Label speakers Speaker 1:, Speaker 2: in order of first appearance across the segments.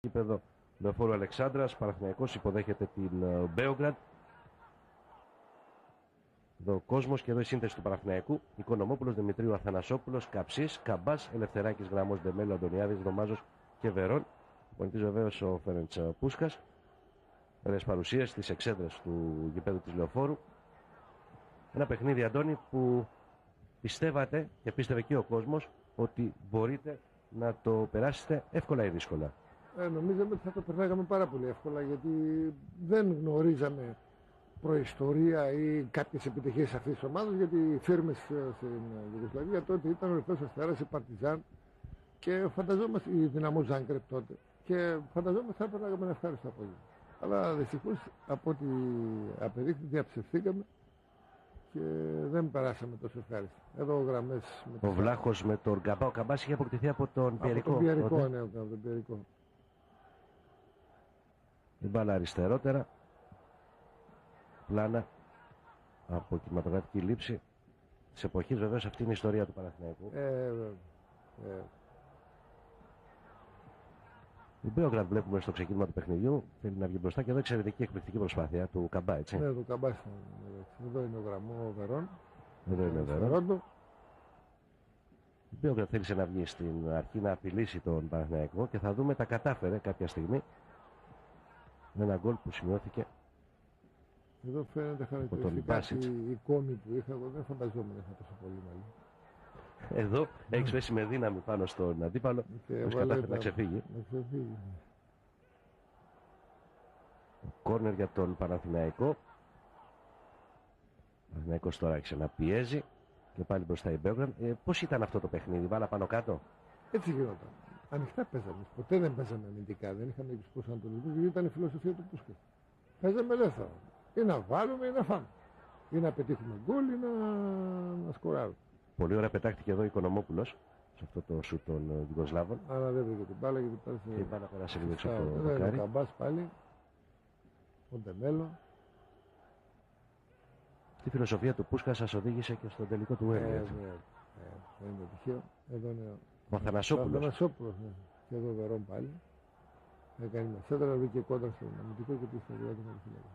Speaker 1: Γήπεδο Λεωφόρου Αλεξάνδρας, Παναθηναϊκός υποδέχεται την Μπέογκραντ. Εδώ ο κόσμος και εδώ η σύνθεση του Παναθηναϊκού. Οικονομόπουλος, Δημητρίου, Αθανασόπουλος, Καψής, Καμπάς, Ελευθεράκης, Γραμμός, Ντεμέλο, Αντωνιάδης, Δωμάζος και Βερόν. Πονητής βεβαίως ο Φέρεντς Πούσκας. Ωραίες παρουσίες στις εξέδρες του γηπέδου της Λεωφόρου. Ένα παιχνίδι, Αντώνη, που πιστεύατε και πίστευε και ο κόσμος ότι μπορείτε να το περάσετε εύκολα ή δύσκολα.
Speaker 2: Νομίζαμε ότι θα το περνάγαμε πάρα πολύ εύκολα, γιατί δεν γνωρίζαμε προϊστορία ή κάποιες επιτυχίες αυτής της ομάδας, γιατί οι φίρμες στην Ιουγκοσλαβία τότε ήταν ο Ρυθμός Αστέρας, η Παρτιζάν και φανταζόμαστε, η Δυναμό Ζάγκρεπ τότε, και φανταζόμαστε θα περνάγαμε ένα ευχάριστο απόγευμα. Αλλά δυστυχώς από ό,τι απεδείχθη διαψευθήκαμε και δεν περάσαμε τόσο ευχάριστα. Εδώ γραμμές
Speaker 1: Ο Βλάχος με τον Καμπά. Ο Καμπάς είχε αποκτηθεί από τον Πιερικό.
Speaker 2: Από τον Πιερικό, ναι, από τον Πιερικό.
Speaker 1: Η μπάλα αριστερότερα. Πλάνα από κινηματογραφική λήψη της εποχής. Βεβαίως αυτή είναι η ιστορία του Παναθηναϊκού. Η Μπέογκραντ βλέπουμε στο ξεκίνημα του παιχνιδιού. Θέλει να βγει μπροστά και εδώ εξαιρετική εκπληκτική προσπάθεια του Καμπά, έτσι.
Speaker 2: Ναι, του Καμπά. Εδώ είναι ο Γραμμό, ο Βερόν.
Speaker 1: Εδώ είναι ο Βερόν. Η Μπέογκραντ θέλησε να βγει στην αρχή να απειλήσει τον Παναθηναϊκό και θα δούμε τα κατάφερε κάποια στιγμή. Με ένα γκολ που σημειώθηκε.
Speaker 2: Εδώ φαίνεται χαρακτηριστικά η κόμη που είχα. Εγώ δεν φανταζόμουν είχα τόσο πολύ μαλλί.
Speaker 1: Εδώ έχει πέσει με δύναμη πάνω στον αντίπαλο και κατάφερε να ξεφύγει. Κόρνερ για τον Παναθηναϊκό. Ο Παναθηναϊκός τώρα άρχισε να πιέζει και πάλι μπροστά η Μπέογκραντ. Πώς ήταν αυτό το παιχνίδι, βάλα πάνω κάτω?
Speaker 2: Έτσι γινόταν. Ανοιχτά παίζαμε. Ποτέ δεν παίζαμε αμυντικά. Δεν είχαμε τους προσανατολισμούς, γιατί ήταν η φιλοσοφία του Πούσκας. Παίζαμε ελεύθερα. Ή να βάλουμε ή να φάμε. Ή να πετύχουμε γκολ ή να σκοράρουμε.
Speaker 1: Πολύ ωραία πετάχτηκε εδώ ο Οικονομόπουλος σε αυτό το σουτ των Ιουγκοσλάβων.
Speaker 2: Αλλά δεν βρήκε την μπάλα, γιατί πέρασε.
Speaker 1: Και η μπάλα πέρασε λίγο έξω από το
Speaker 2: δοκάρι. Ο Καμπάς πάλι. Ο Ντεμέλο.
Speaker 1: Τη φιλοσοφία του Πούσκα σας οδήγησε και στο τελικό του Έλληνα.
Speaker 2: Δεν είναι τυχαίο. Εδώ είναι
Speaker 1: ο Αθανασόπουλος.
Speaker 2: Ναι. Και εδώ ο Βερόν πάλι. Έκανε μια σέντρα, βρήκε κόντρα στον αμυντικό και πήγε στο διάδρομο του φιλέγου.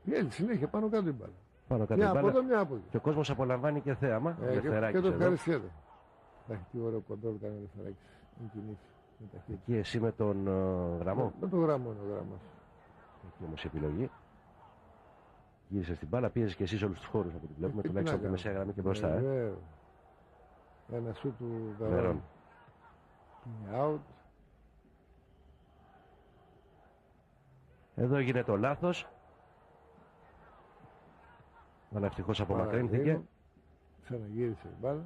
Speaker 2: Πιέζει συνέχεια πάνω κάτω την μπάλα.
Speaker 1: Πάνω κάτω
Speaker 2: μια από εδώ, μια από εδώ.
Speaker 1: Και ο κόσμος απολαμβάνει και θέαμα.
Speaker 2: Και το ευχαριστιέται. Τι ωραίο κοντρόλ κάνει ο Ελευθεράκης.
Speaker 1: Εκεί εσύ με τον Γραμμό.
Speaker 2: Με τον Γραμμό είναι ο Γραμμός.
Speaker 1: Εκεί όμως η επιλογή. Γύρισε στην μπάλα, πίεζε και εσείς όλους τους χώρους από την βλέπουμε, τουλάχιστον από τη μεσαία γραμμή και μπροστά.
Speaker 2: Ένα σου του Βερόν. Out.
Speaker 1: Εδώ έγινε το λάθος. Αλλά ευτυχώς απομακρύνθηκε.
Speaker 2: Ξαναγύρισε η μπάλα.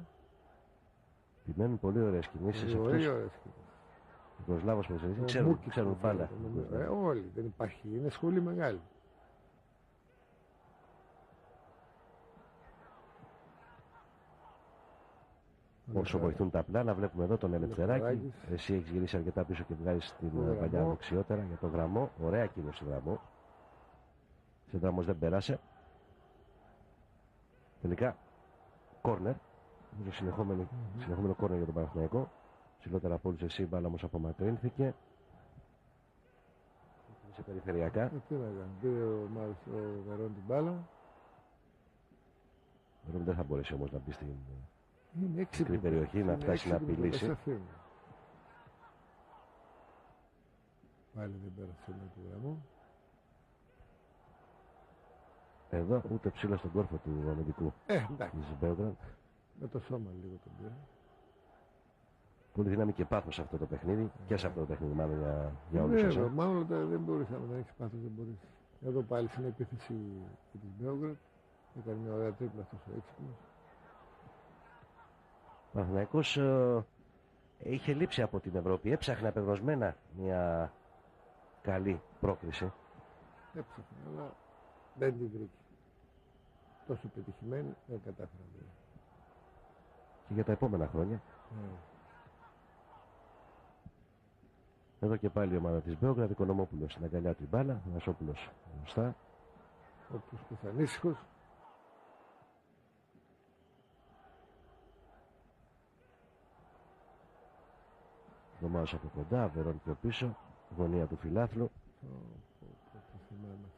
Speaker 1: Επιμένουν πολύ ωραίες κινήσεις.
Speaker 2: Πολύ ωραίες κινήσεις.
Speaker 1: Ο Ιουγκοσλάβος με ξέρουν μπάλα.
Speaker 2: Όλοι, δεν υπάρχει. Είναι σχολή μεγάλη.
Speaker 1: Όσο βοηθούν τα πλάνα, βλέπουμε εδώ τον Ελευθεράκη. Εσύ έχεις γυρίσει αρκετά πίσω και βγάζεις την παλιά δεξιότερα για τον Γραμμό. Ωραία κίνηση Γραμμό. Σε δράμος δεν πέρασε. Τελικά κόρνερ. Συνεχόμενο κόρνερ για τον Παναθηναϊκό. Ψηλότερα από όλους εσύ, μπάλα όμως απομακρύνθηκε. Σε περιφερειακά.
Speaker 2: Τι να κάνει, πήρε ο Βερόν την μπάλα.
Speaker 1: Ο Βερόν δεν θα μπορέσει όμως να μπει στην μικρή περιοχή, να φτάσει να απειλήσει.
Speaker 2: Πάλι δεν πέρασε με το Γραμμό.
Speaker 1: Εδώ ούτε ψήλα στον κόρφο του αμυντικού.
Speaker 2: Εντάξει.
Speaker 1: Μπέογκραντ.
Speaker 2: Με το σώμα λίγο τον πήρε.
Speaker 1: Πολύ δύναμη και πάθος αυτό το παιχνίδι. Και σε αυτό το παιχνίδι μάλλον για όλους εσάς.
Speaker 2: Μάλλον δεν μπορείς να έχεις πάθος, δεν μπορείς. Εδώ πάλι στην επίθεση της Μπέογκραντ. Έκανε μια ωραία τρίπλα αυτός ο έξυπνος.
Speaker 1: Ο Παναθηναϊκός είχε λείψει από την Ευρώπη. Έψαχνε απεγνωσμένα μια καλή πρόκριση.
Speaker 2: Έψαχνε, αλλά δεν την βρήκε. Τόσο πετυχημένη δεν κατάφερε.
Speaker 1: Και για τα επόμενα χρόνια. Εδώ και πάλι η ομάδα της Μπέογκραντ. Οικονομόπουλος στην αγκαλιά του μπάλα. Βασόπουλος μπροστά.
Speaker 2: Όπως πιθανήσυχος.
Speaker 1: Δωμάζος από κοντά, Βερόν πιο πίσω, γωνία του φιλάθλου.
Speaker 2: Τι θυμάμαι.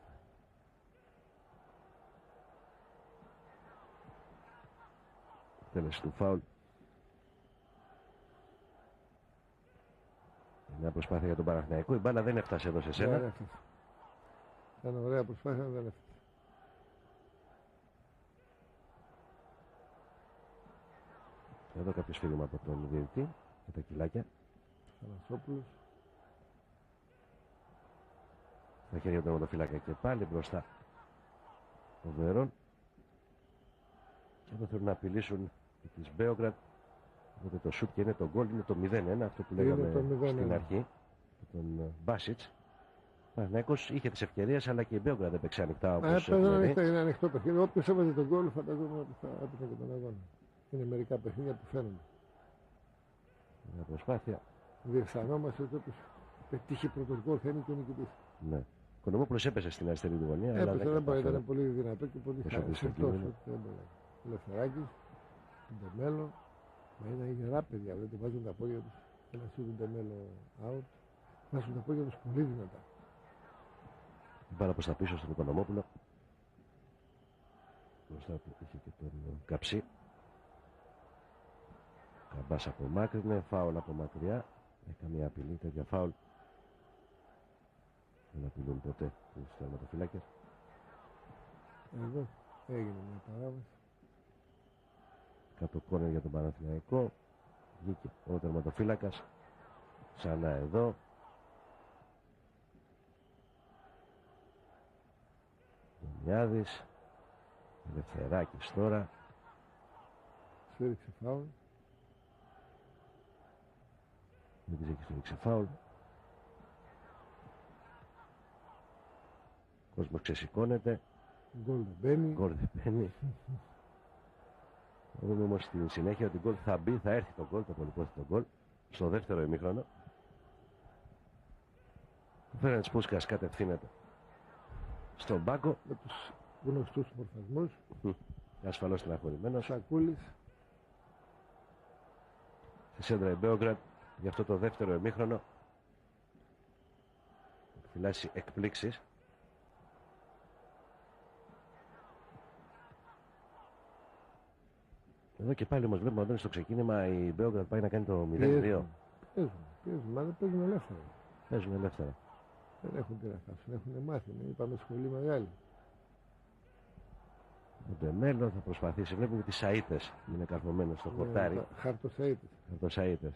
Speaker 1: Τέλεση του φάουλ. Μια προσπάθεια για τον Παναθηναϊκό. Η μπάλα δεν έφτασε εδώ σε σένα.
Speaker 2: Δεν έφτασε. Ήταν ωραία προσπάθεια, δεν έφτασε.
Speaker 1: Εδώ κάποιο σφύριγμα από τον διαιτητή με τα κιλάκια.
Speaker 2: Θανασόπουλος.
Speaker 1: Στα χέρια του τερματοφύλακα και πάλι μπροστά ο Βερόν. Και εδώ θέλουν να απειλήσουν τη Μπέογκραντ. Οπότε το σουτ και είναι το γκολ, είναι το 0-1, αυτό που λέγαμε στην αρχή. Τον Μπάσιτς. Ο Παναθηναϊκός είχε τις ευκαιρίες, αλλά και η Μπέογκραντ έπαιξε ανοιχτά όπως
Speaker 2: είναι ανοιχτό παιχνίδι. Όποιος έβαζε τον γκολ φανταζόμουν ότι θα έπαιξε και τον αγώνα. Είναι μερικά παιχνίδια που φαίνονται.
Speaker 1: Μια προσπάθεια.
Speaker 2: Διαισθανόμαστε ότι όποιος πετύχει πρώτος γκολ θα είναι και ο νικητής.
Speaker 1: Ναι. Ο Κονομόπουλος έπεσε στην αριστερή του γωνία.
Speaker 2: Έπεσε, δεν μπορεί, ήταν πολύ δυνατό και πολύ χαριστός. Ελευθεράκης, Ντεμέλο. Μα είναι γερά παιδιά, δεν βάζουν τα πόδια τους. Ένα σίγουρο Ντεμέλο out. Βάζουν τα πόδια τους πολύ δυνατά.
Speaker 1: Πάρα προς τα πίσω στον Οικονομόπουλο. Μπροστά του είχε και τον Καψί. Καμπάς απομάκρυνε, φάουλ από μακριά. Καμία απειλή, τέτοια φάουλ δεν απειλούν ποτέ τους τερματοφυλάκες.
Speaker 2: Εδώ έγινε μια παράβαση.
Speaker 1: Κάτω κόρνερ για τον Παναθηναϊκό. Βγήκε ο τερματοφύλακας. Ξανά εδώ. Μιάδης. Ελευθεράκης τώρα.
Speaker 2: Σφίριξε φάουλ.
Speaker 1: Δεν της έχει σφίριξει φάουλ. Ο κόσμος ξεσηκώνεται.
Speaker 2: Γκολ δεν μπαίνει.
Speaker 1: Γκολ δεν μπαίνει. Θα δούμε όμως στη συνέχεια ότι γκολ θα μπει, θα έρθει το γκολ, το πολυπόθητο γκολ, στο δεύτερο ημίχρονο. Ο Φέρεντς Πούσκας κατευθύνεται στον πάγκο.
Speaker 2: Με τους γνωστούς μορφασμούς.
Speaker 1: Ασφαλώς στεναχωρημένος.
Speaker 2: Σακούλης.
Speaker 1: Στη σέντρα η Μπέογκραντ για αυτό το δεύτερο ημίχρονο. Φυλάσσει εκπλήξεις. Εδώ και πάλι όμως βλέπουμε ότι στο ξεκίνημα η Μπέογκραντ πάει να κάνει το 0-2.
Speaker 2: Παίζουν, μα δεν παίζουν ελεύθερα.
Speaker 1: Παίζουν ελεύθερα.
Speaker 2: Δεν έχουν τι να χάσουν, έχουν μάθει. Είπαμε σχολή μεγάλη.
Speaker 1: Ο Ντεμέλο θα προσπαθήσει. Βλέπουμε τις Σαΐτες είναι καρφωμένος στο χορτάρι.
Speaker 2: Χαρτοσαΐτες.
Speaker 1: Χαρτοσαΐτες.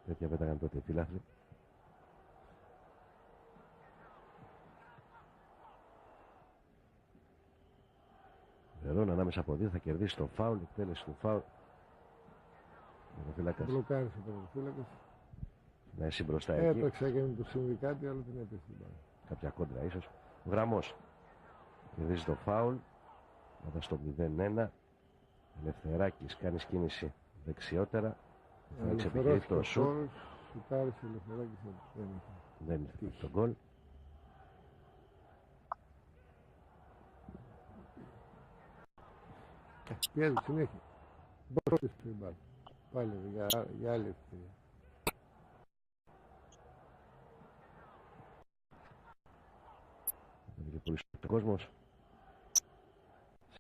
Speaker 1: Τέτοια πέταγαν τότε οι φίλαθλοι. Βερόν ανάμεσα από δύο θα κερδίσει το φάουλ, εκτέλεση του φάουλ.
Speaker 2: Μπλοκάρισε ο τερματοφύλακας.
Speaker 1: Να εσύ μπροστά εκεί.
Speaker 2: Έπαιξε και με το συνδικάτι, αλλά την έπαιξε την μπάλα.
Speaker 1: Κάποια κόντρα ίσως. Ο Γραμμός κερδίζει το φάουλ. Μετά στο 0-1. Ελευθεράκης κάνει κίνηση δεξιότερα. Θα εξεπικρίνει το σουτ.
Speaker 2: Σουτάρισε ο Ελευθεράκης,
Speaker 1: δεν είχε το γκολ.
Speaker 2: Πιέζει συνέχεια. Μπρος στην μπάλα. Πάλι για άλλη ευκαιρία.
Speaker 1: Είναι πολύ ο κόσμος. Σε